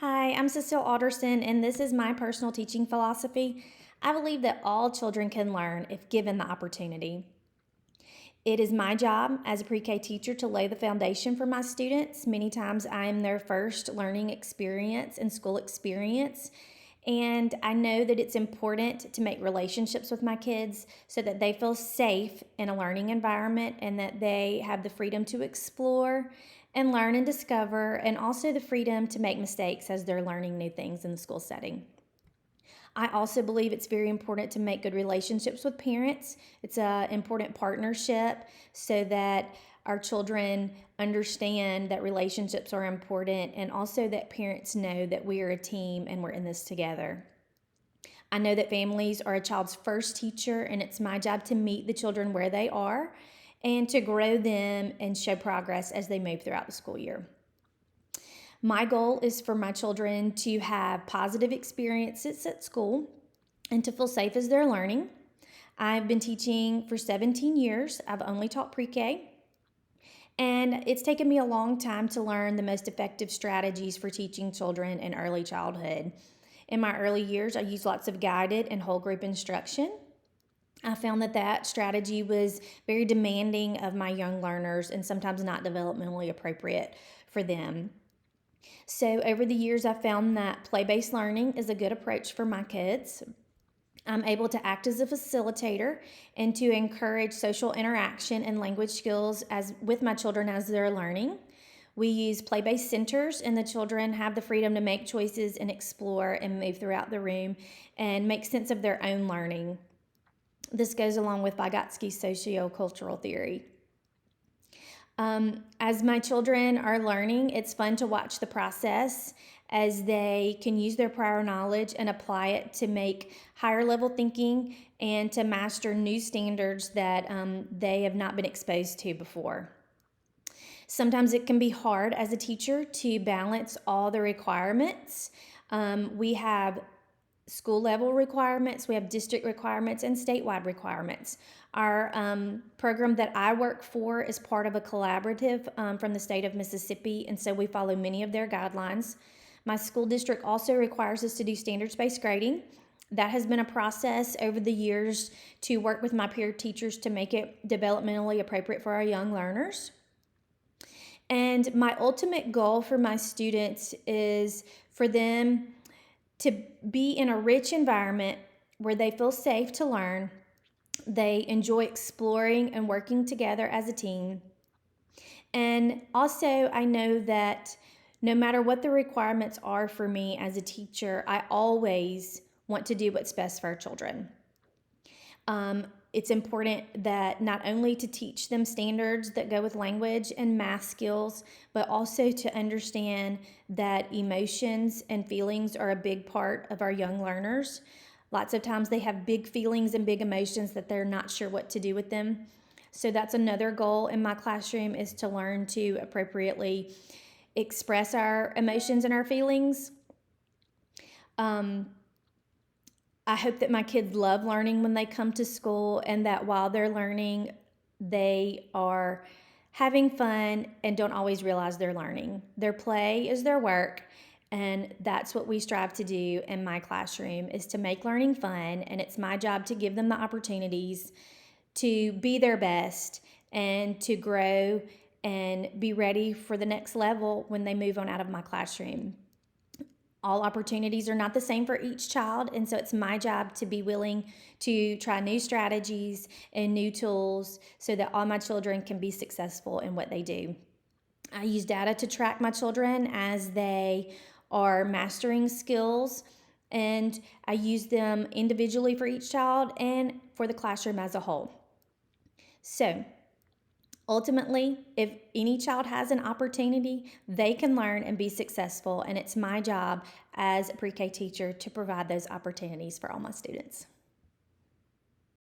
Hi, I'm Cecile Alderson, and this is my personal teaching philosophy. I believe that all children can learn if given the opportunity. It is my job as a pre-K teacher to lay the foundation for my students. Many times I am their first learning experience and school experience. And I know that it's important to make relationships with my kids so that they feel safe in a learning environment and that they have the freedom to explore and learn and discover, and also the freedom to make mistakes as they're learning new things in the school setting. I also believe it's very important to make good relationships with parents. It's an important partnership so that our children understand that relationships are important, and also that parents know that we are a team and we're in this together. I know that families are a child's first teacher, and it's my job to meet the children where they are and to grow them and show progress as they move throughout the school year. My goal is for my children to have positive experiences at school and to feel safe as they're learning. I've been teaching for 17 years. I've only taught pre-K. And it's taken me a long time to learn the most effective strategies for teaching children in early childhood. In my early years, I used lots of guided and whole group instruction. I found that strategy was very demanding of my young learners and sometimes not developmentally appropriate for them. So over the years, I found that play-based learning is a good approach for my kids. I'm able to act as a facilitator and to encourage social interaction and language skills with my children as they're learning. We use play-based centers, and the children have the freedom to make choices and explore and move throughout the room and make sense of their own learning. This goes along with Vygotsky's sociocultural theory. As my children are learning, it's fun to watch the process as they can use their prior knowledge and apply it to make higher level thinking and to master new standards that they have not been exposed to before. Sometimes it can be hard as a teacher to balance all the requirements. We have school level requirements, we have district requirements, and statewide requirements. Our program that I work for is part of a collaborative from the state of Mississippi, and so we follow many of their guidelines. My school district also requires us to do standards-based grading. That has been a process over the years to work with my peer teachers to make it developmentally appropriate for our young learners. And my ultimate goal for my students is for them to be in a rich environment where they feel safe to learn, they enjoy exploring and working together as a team. And also, I know that no matter what the requirements are for me as a teacher, I always want to do what's best for our children. It's important that not only to teach them standards that go with language and math skills, but also to understand that emotions and feelings are a big part of our young learners. Lots of times they have big feelings and big emotions that they're not sure what to do with them. So that's another goal in my classroom, is to learn to appropriately express our emotions and our feelings. I hope that my kids love learning when they come to school, and that while they're learning, they are having fun and don't always realize they're learning. Their play is their work, and that's what we strive to do in my classroom, is to make learning fun, and it's my job to give them the opportunities to be their best and to grow and be ready for the next level when they move on out of my classroom. All opportunities are not the same for each child, and so it's my job to be willing to try new strategies and new tools so that all my children can be successful in what they do. I use data to track my children as they are mastering skills, and I use them individually for each child and for the classroom as a whole. So, ultimately, if any child has an opportunity, they can learn and be successful, and it's my job as a pre-K teacher to provide those opportunities for all my students.